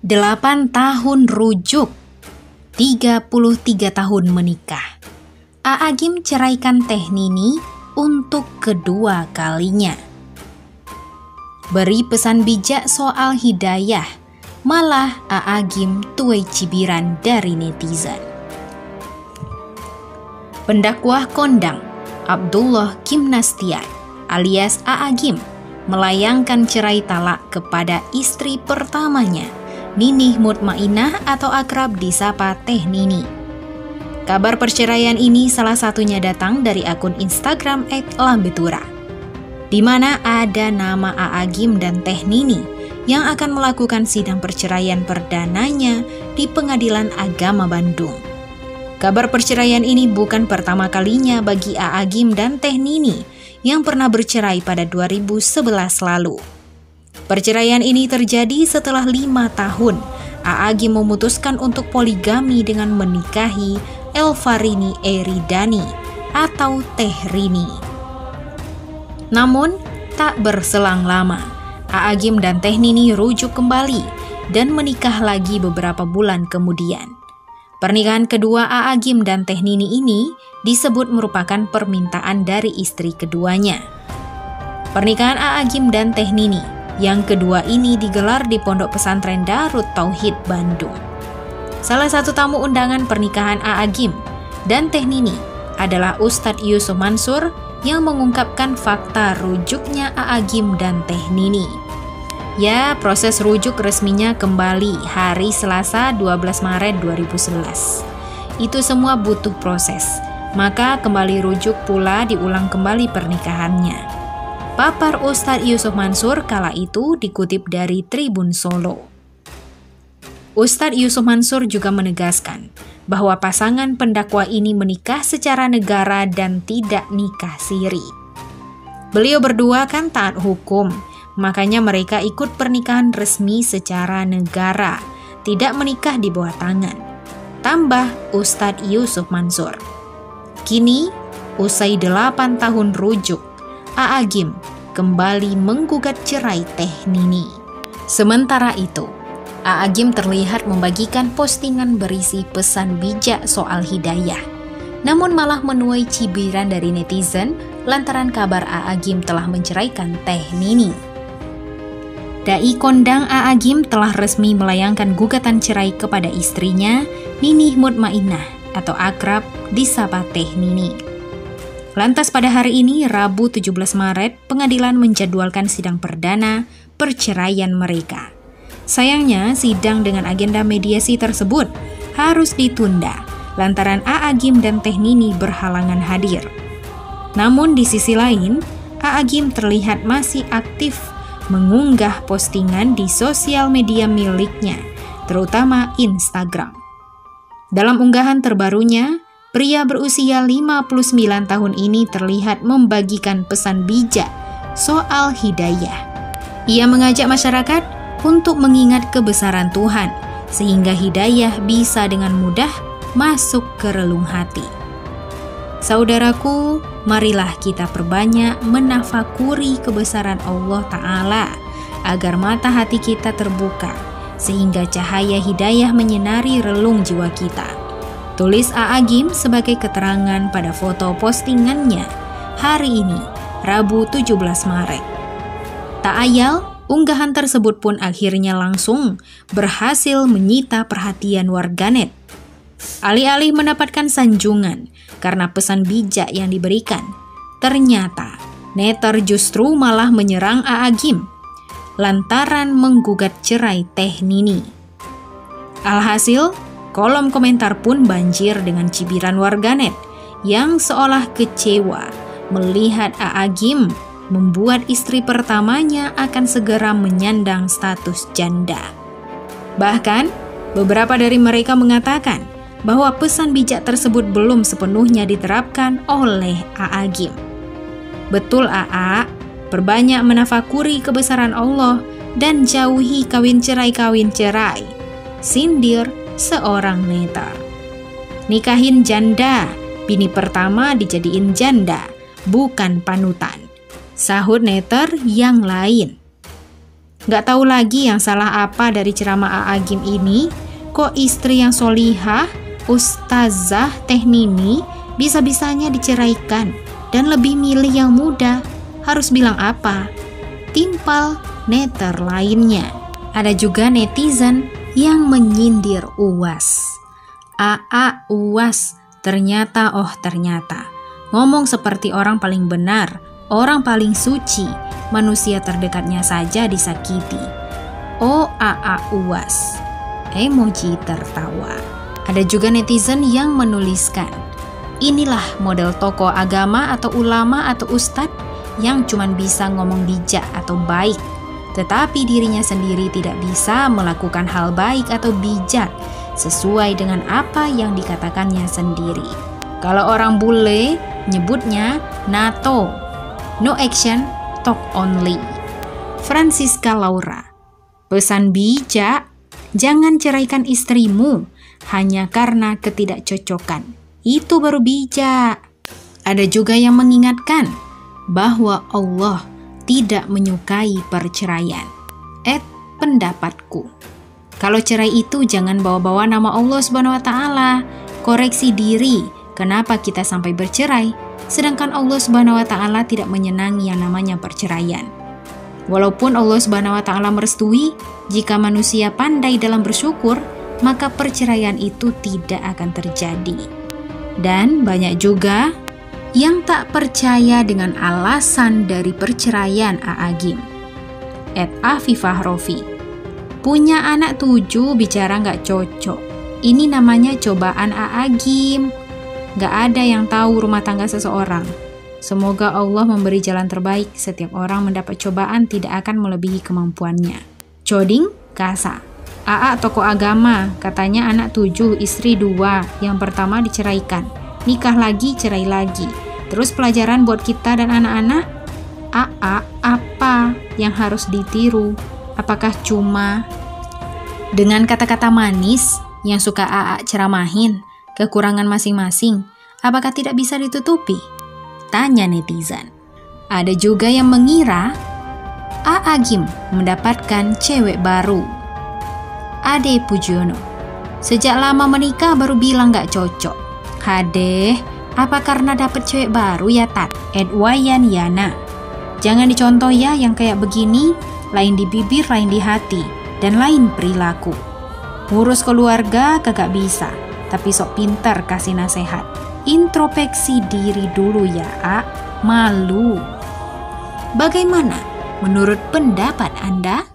8 tahun rujuk, 33 tahun menikah. A'agim ceraikan Teh Nini untuk kedua kalinya. Beri pesan bijak soal hidayah, malah A'agim tuai cibiran dari netizen. Pendakwah kondang Abdullah Gimnastiar alias A'agim melayangkan cerai talak kepada istri pertamanya, Ninih Mutmainah atau akrab disapa Teh Nini. Kabar perceraian ini salah satunya datang dari akun Instagram @lambetura, di mana ada nama A'agim dan Teh Nini yang akan melakukan sidang perceraian perdananya di Pengadilan Agama Bandung. Kabar perceraian ini bukan pertama kalinya bagi A'agim dan Teh Nini yang pernah bercerai pada 2011 lalu. Perceraian ini terjadi setelah 5 tahun A'agim memutuskan untuk poligami dengan menikahi Elvarini Eridani atau Teh Rini. Namun, tak berselang lama, A'agim dan Teh Nini rujuk kembali dan menikah lagi beberapa bulan kemudian. Pernikahan kedua A'agim dan Teh Nini ini disebut merupakan permintaan dari istri keduanya. Pernikahan A'agim dan Teh Nini yang kedua ini digelar di Pondok Pesantren Darut Tauhid Bandung. Salah satu tamu undangan pernikahan A'agim dan Teh Nini adalah Ustadz Yusuf Mansur yang mengungkapkan fakta rujuknya A'agim dan Teh Nini. Ya, proses rujuk resminya kembali hari Selasa 12 Maret 2011. Itu semua butuh proses, maka kembali rujuk pula diulang kembali pernikahannya. Papar Ustadz Yusuf Mansur kala itu dikutip dari Tribun Solo. Ustadz Yusuf Mansur juga menegaskan bahwa pasangan pendakwa ini menikah secara negara dan tidak nikah siri. Beliau berdua kan taat hukum, makanya mereka ikut pernikahan resmi secara negara, tidak menikah di bawah tangan. Tambah Ustadz Yusuf Mansur. Kini, usai 8 tahun rujuk, A'agim kembali menggugat cerai Teh Nini. Sementara itu, A'agim terlihat membagikan postingan berisi pesan bijak soal hidayah, namun malah menuai cibiran dari netizen lantaran kabar A'agim telah menceraikan Teh Nini. Dai kondang A'agim telah resmi melayangkan gugatan cerai kepada istrinya, Ninih Mutmainah atau akrab disapa Teh Nini. Lantas pada hari ini, Rabu 17 Maret, pengadilan menjadwalkan sidang perdana perceraian mereka. Sayangnya, sidang dengan agenda mediasi tersebut harus ditunda lantaran A'agim dan Teh Nini berhalangan hadir. Namun di sisi lain, A'agim terlihat masih aktif mengunggah postingan di sosial media miliknya, terutama Instagram. Dalam unggahan terbarunya, pria berusia 59 tahun ini terlihat membagikan pesan bijak soal hidayah. Ia mengajak masyarakat untuk mengingat kebesaran Tuhan, sehingga hidayah bisa dengan mudah masuk ke relung hati. Saudaraku, marilah kita perbanyak menafakuri kebesaran Allah Ta'ala, agar mata hati kita terbuka, sehingga cahaya hidayah menyinari relung jiwa kita. Tulis A'agim sebagai keterangan pada foto postingannya hari ini, Rabu 17 Maret. Tak ayal, unggahan tersebut pun akhirnya langsung berhasil menyita perhatian warganet. Alih-alih mendapatkan sanjungan karena pesan bijak yang diberikan, ternyata netter justru malah menyerang A'agim lantaran menggugat cerai Teh Nini. Alhasil, kolom komentar pun banjir dengan cibiran warganet yang seolah kecewa melihat A'agim membuat istri pertamanya akan segera menyandang status janda. Bahkan, beberapa dari mereka mengatakan bahwa pesan bijak tersebut belum sepenuhnya diterapkan oleh A'agim. Betul Aa, perbanyak menafakuri kebesaran Allah dan jauhi kawin cerai, sindir seorang netter. Nikahin janda, bini pertama dijadiin janda, bukan panutan, sahut netter yang lain. Nggak tahu lagi yang salah apa dari ceramah A.A. Gym ini. Kok istri yang solihah, Ustazah Teh Nini, bisa-bisanya diceraikan dan lebih milih yang muda? Harus bilang apa? Timpal neter lainnya. Ada juga netizen yang menyindir UAS. A.A. UAS, ternyata ngomong seperti orang paling benar, orang paling suci, manusia terdekatnya saja disakiti. Oh A.A. UAS, emoji tertawa. Ada juga netizen yang menuliskan, inilah model tokoh agama atau ulama atau ustadz yang cuman bisa ngomong bijak atau baik, tetapi dirinya sendiri tidak bisa melakukan hal baik atau bijak sesuai dengan apa yang dikatakannya sendiri. Kalau orang bule nyebutnya NATO, no action, talk only. Francisca Laura, pesan bijak, jangan ceraikan istrimu hanya karena ketidakcocokan. Itu baru bijak. Ada juga yang mengingatkan bahwa Allah tidak menyukai perceraian. Pendapatku. Kalau cerai itu jangan bawa-bawa nama Allah Subhanahu wa taala. Koreksi diri, kenapa kita sampai bercerai? Sedangkan Allah Subhanahu wa taala tidak menyenangi yang namanya perceraian. Walaupun Allah Subhanahu wa taala merestui, jika manusia pandai dalam bersyukur, maka perceraian itu tidak akan terjadi. Dan banyak juga yang tak percaya dengan alasan dari perceraian A.A. Gym. Afifah Rofi, punya anak 7 bicara nggak cocok. Ini namanya cobaan A.A. Gym. Nggak ada yang tahu rumah tangga seseorang. Semoga Allah memberi jalan terbaik. Setiap orang mendapat cobaan tidak akan melebihi kemampuannya. Coding Kasa, A.A. tokoh agama, katanya anak 7, istri 2. Yang pertama diceraikan, nikah lagi, cerai lagi. Terus pelajaran buat kita dan anak-anak. A.A. apa yang harus ditiru? Apakah cuma dengan kata-kata manis yang suka A.A. ceramahin, kekurangan masing-masing, apakah tidak bisa ditutupi? Tanya netizen. Ada juga yang mengira A.A. Gym mendapatkan cewek baru. Ade Pujono, sejak lama menikah baru bilang gak cocok. Hadeh, apa karena dapet cewek baru ya Tat? Edwayan Yana, jangan dicontoh ya yang kayak begini, lain di bibir, lain di hati, dan lain perilaku. Ngurus keluarga kagak bisa, tapi sok pinter kasih nasihat. Introspeksi diri dulu ya, A. Malu. Bagaimana menurut pendapat Anda?